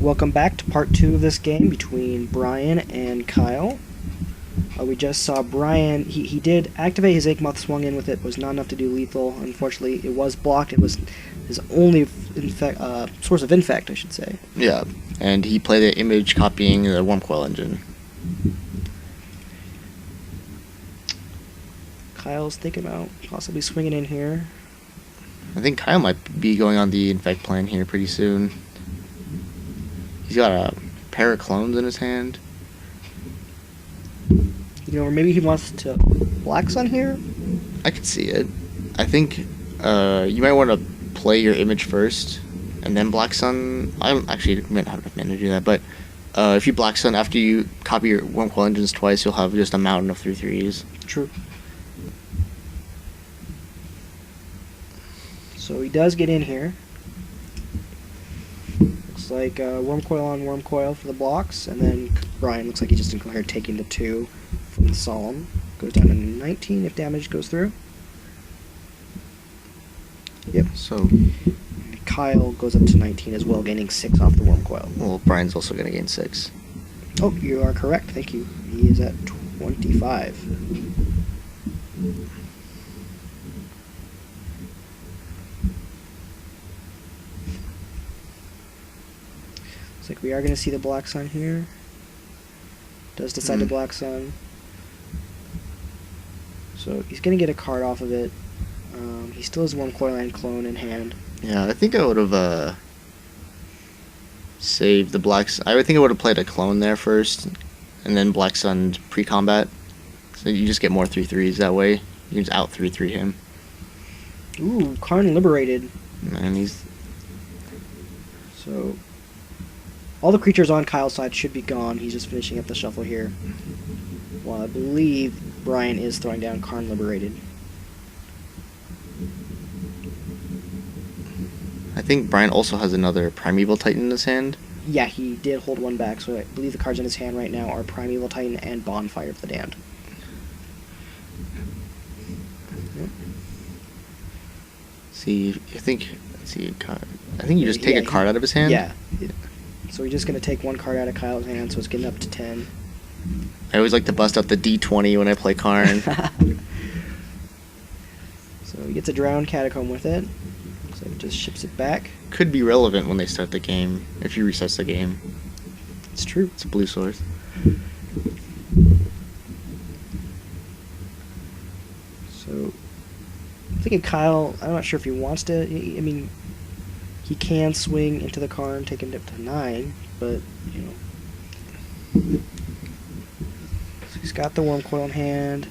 welcome back to part 2 of this game between Bryan and Kyle. We just saw Bryan, he did activate his Inkmoth, swung in with it, but was not enough to do lethal. Unfortunately, it was blocked. It was his only source of infect, I should say. Yeah, and he played the image copying the Wurmcoil Engine. Kyle's thinking about possibly swinging in here. I think Kyle might be going on the infect plan here pretty soon. He's got a pair of clones in his hand. You know, or maybe he wants to Black Sun here? I could see it. I think you might want to play your image first, and then Black Sun. I actually might not have meant to do that, but if you Black Sun after you copy your Wurmcoil Engines twice, you'll have just a mountain of 3/3s. True. So he does get in here. Looks like Wurmcoil on Wurmcoil for the blocks, and then Bryan looks like he just declared taking the 2 from the Solemn. Goes down to 19 if damage goes through. Yep. So Kyle goes up to 19 as well, gaining 6 off the Wurmcoil. well, Bryan's also going to gain 6. Oh, you are correct. Thank you. He is at 25. Looks like we are going to see the Black Sun here. Does decide to Black Sun. So he's going to get a card off of it. He still has one Wurmcoil clone in hand. Yeah, I think I would have saved the Black Sun. I would think I would have played a clone there first, and then Black Sun pre-combat. So you just get more 3/3s that way. You can just out 3/3 him. Ooh, Karn Liberated. And he's... So all the creatures on Kyle's side should be gone. He's just finishing up the shuffle here. Well, I believe Bryan is throwing down Karn Liberated. I think Bryan also has another Primeval Titan in his hand. Yeah, he did hold one back, so I believe the cards in his hand right now are Primeval Titan and Bonfire of the Damned. Yep. See, I think you just take a card out of his hand. Yeah. So we're just going to take one card out of Kyle's hand, so it's getting up to 10. I always like to bust out the D20 when I play Karn. So he gets a Drowned Catacomb with it. So it just ships it back. Could be relevant when they start the game, if he resets the game. It's true. It's a blue source. So I'm thinking Kyle, I'm not sure if he wants to, I mean, he can swing into the Karn, take him up to 9, but, you know. So he's got the Wurmcoil in hand.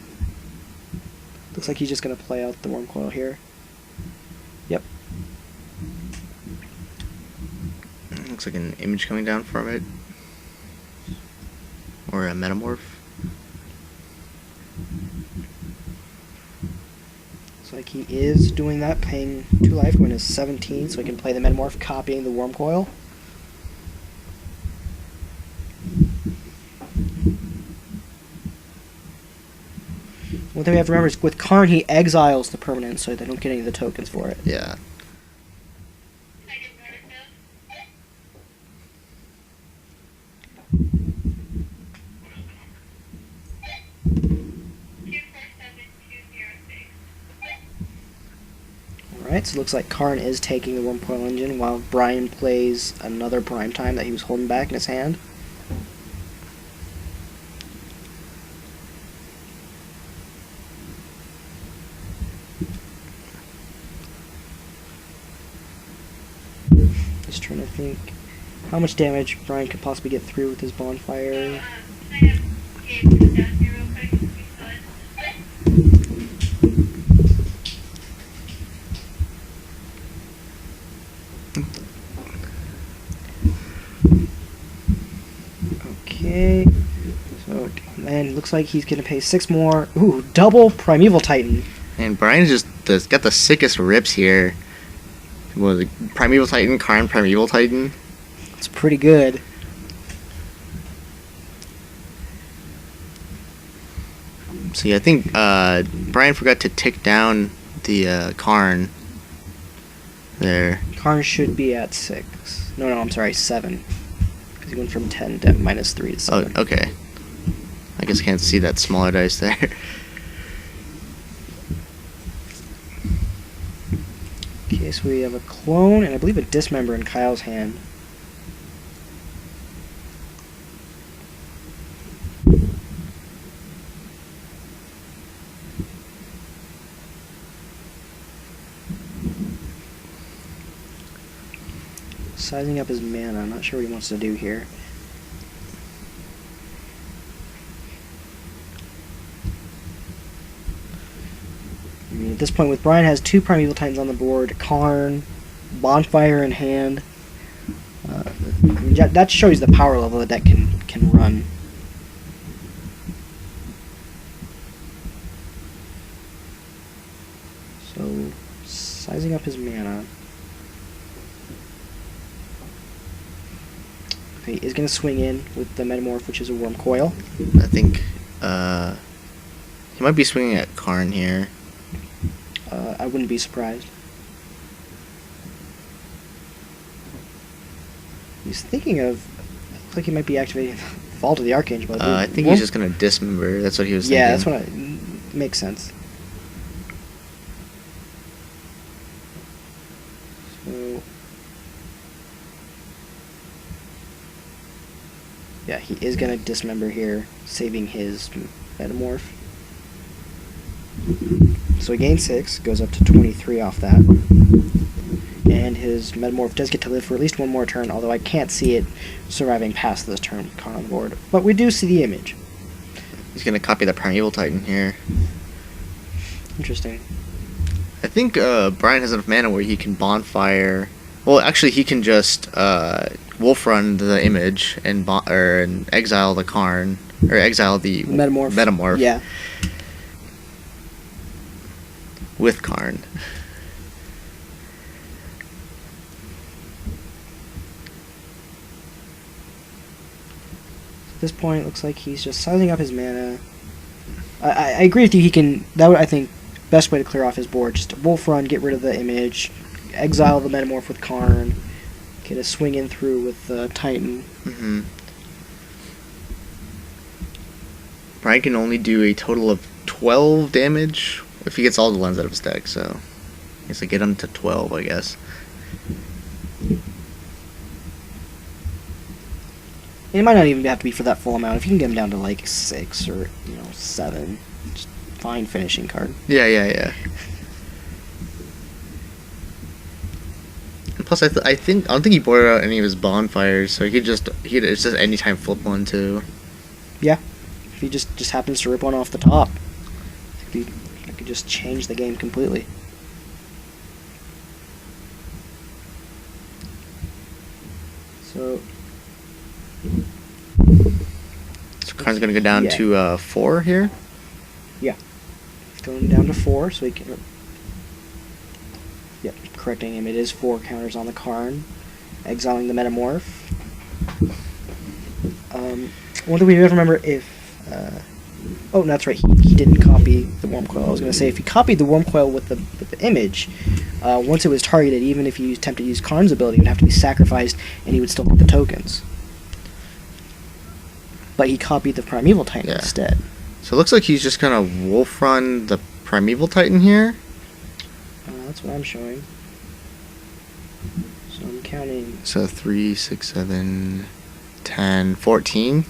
Looks like he's just going to play out the Wurmcoil here. Yep. Looks like an image coming down from it. Or a Metamorph. Looks like he is doing that, paying 2 life, going to 17, so he can play the Metamorph, copying the Wurmcoil. One thing we have to remember is with Karn, he exiles the permanent, so they don't get any of the tokens for it. Yeah. Alright, so it looks like Karn is taking the Wurmcoil Engine while Bryan plays another Prime Time that he was holding back in his hand. Just trying to think how much damage Bryan could possibly get through with his Bonfire. Okay, so and looks like he's gonna pay 6 more. Ooh, double Primeval Titan. And Bryan's just got the sickest rips here. Well, the Primeval Titan, Karn Primeval Titan. It's pretty good. See, I think Bryan forgot to tick down the Karn there. Karn should be at 6. No, I'm sorry, 7. He went from 10 to -3 to 7. Oh, okay. I guess I can't see that smaller dice there. Okay, so we have a clone and I believe a dismember in Kyle's hand. Sizing up his mana. I'm not sure what he wants to do here. I mean, at this point, with Bryan has 2 Primeval Titans on the board, Karn, Bonfire in hand. I mean, that shows the power level that that can run. So, sizing up his mana. Okay, he is going to swing in with the Metamorph, which is a Wurmcoil. I think he might be swinging at Karn here. I wouldn't be surprised. He's thinking of... looks like he might be activating Vault of the Archangel. I think he's just going to dismember. That's what he was thinking. Yeah, that's what makes sense. So... yeah, he is going to dismember here, saving his Metamorph. So he gains 6, goes up to 23 off that. And his Metamorph does get to live for at least one more turn, although I can't see it surviving past this turn with Karn on the board. But we do see the image. He's going to copy the Primeval Titan here. Interesting. I think Bryan has enough mana where he can Bonfire... well, actually, he can just Wolf Run the image and exile the Karn, or exile the Metamorph. Yeah. With Karn. At this point, it looks like he's just sizing up his mana. I agree with you. He can. That would, I think, best way to clear off his board. Just Wolf Run, get rid of the image, exile the Metamorph with Karn, get a swing in through with Titan. Mm-hmm. Bryan can only do a total of 12 damage if he gets all the lands out of his deck, so I guess I get him to 12, I guess. And it might not even have to be for that full amount. If you can get him down to like 6 or 7, just fine finishing card. Yeah. And plus, I don't think he boarded out any of his bonfires, so it's just anytime flip one too. Yeah, if he just happens to rip one off the top, I could just change the game completely. So Karn's gonna go down to 4 here. Yeah, it's going down to 4, so he can. Yep, correcting him. It is 4 counters on the Karn, exiling the Metamorph. One thing we have to remember if. Oh, that's right. He didn't copy the Wurmcoil. I was going to say if he copied the Wurmcoil with the image, once it was targeted, even if you attempted to use Karn's ability, it would have to be sacrificed, and he would still get the tokens. But he copied the Primeval Titan instead. So it looks like he's just going to Wolf Run the Primeval Titan here. That's what I'm showing. So I'm counting. So 3, 6, 7, 10, 14.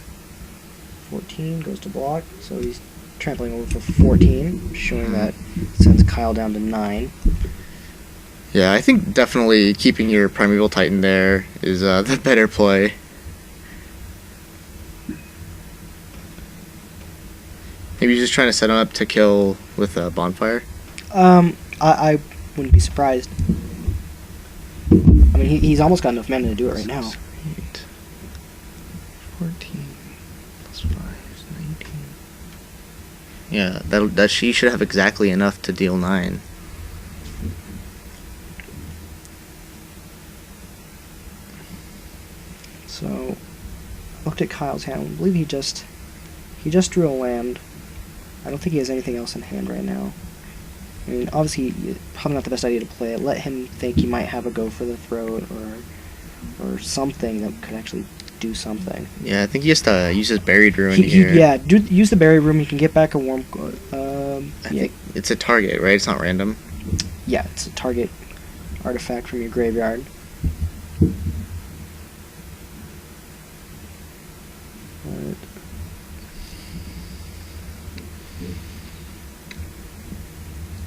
14 goes to block, so he's trampling over for 14, showing that sends Kyle down to 9. Yeah, I think definitely keeping your Primeval Titan there is the better play. Maybe you're just trying to set him up to kill with a Bonfire? I wouldn't be surprised. I mean, he's almost got enough mana to do it right now. 8, 14 plus 5 is 19. Yeah, that she should have exactly enough to deal 9. So, I looked at Kyle's hand. I believe he just drew a land. I don't think he has anything else in hand right now. I mean, obviously, probably not the best idea to play it. Let him think he might have a go for the throat or something that could actually do something. Yeah, I think he has to use his Buried Ruin here. Use the Buried Ruin. He can get back a Wurmcoil. I think it's a target, right? It's not random. Yeah, it's a target artifact from your graveyard. Right.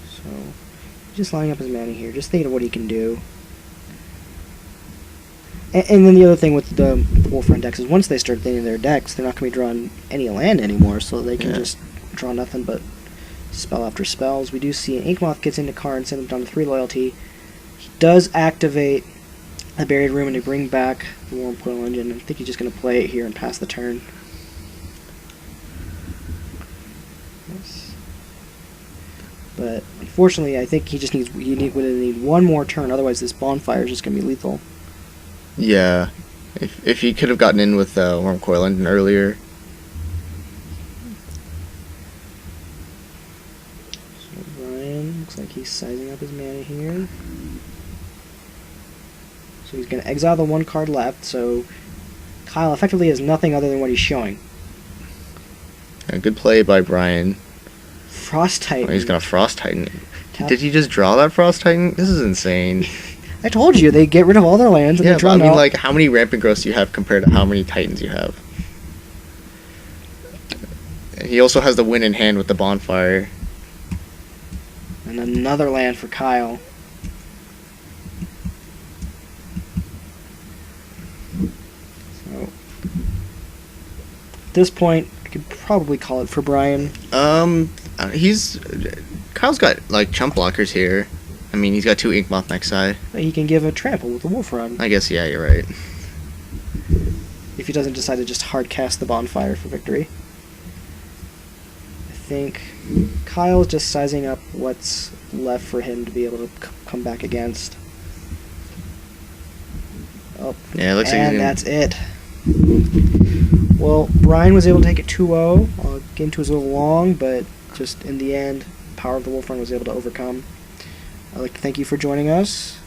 So, just lining up his mana here. Just thinking of what he can do. And then the other thing with the Wolf Run decks is once they start thinning their decks, they're not going to be drawing any land anymore, so they can just draw nothing but spell after spells. We do see an Inkmoth gets into Karn, send him down to 3 loyalty. He does activate the Buried Ruin to bring back the Wurmcoil Engine. I think he's just going to play it here and pass the turn. Yes. But unfortunately, I think he just would need one more turn. Otherwise, this Bonfire is just going to be lethal. Yeah, if he could have gotten in with Wurmcoil Engine earlier. So Bryan looks like he's sizing up his mana here. So he's going to exile the one card left. So Kyle effectively has nothing other than what he's showing. A good play by Bryan. Frost Titan. Oh, he's going to Frost Titan. Did he just draw that Frost Titan? This is insane. I told you, they get rid of all their lands and they draw but I mean, like, how many Rampant Growths do you have compared to how many Titans you have? He also has the win in hand with the Bonfire. And another land for Kyle. So, at this point, I could probably call it for Bryan. Kyle's got, like, chump blockers here. I mean, he's got 2 Inkmoth Nexus. He can give a trample with the Wolf Run. I guess, yeah, you're right. If he doesn't decide to just hard cast the Bonfire for victory. I think Kyle's just sizing up what's left for him to be able to come back against. Oh, yeah, it looks like and that's it. Well, Bryan was able to take it 2-0. Game 2 was a little long, but just in the end, power of the Wolf Run was able to overcome. I'd like to thank you for joining us.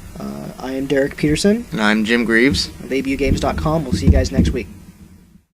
I am Derek Peterson. And I'm Jim Greaves. Of abugames.com. We'll see you guys next week.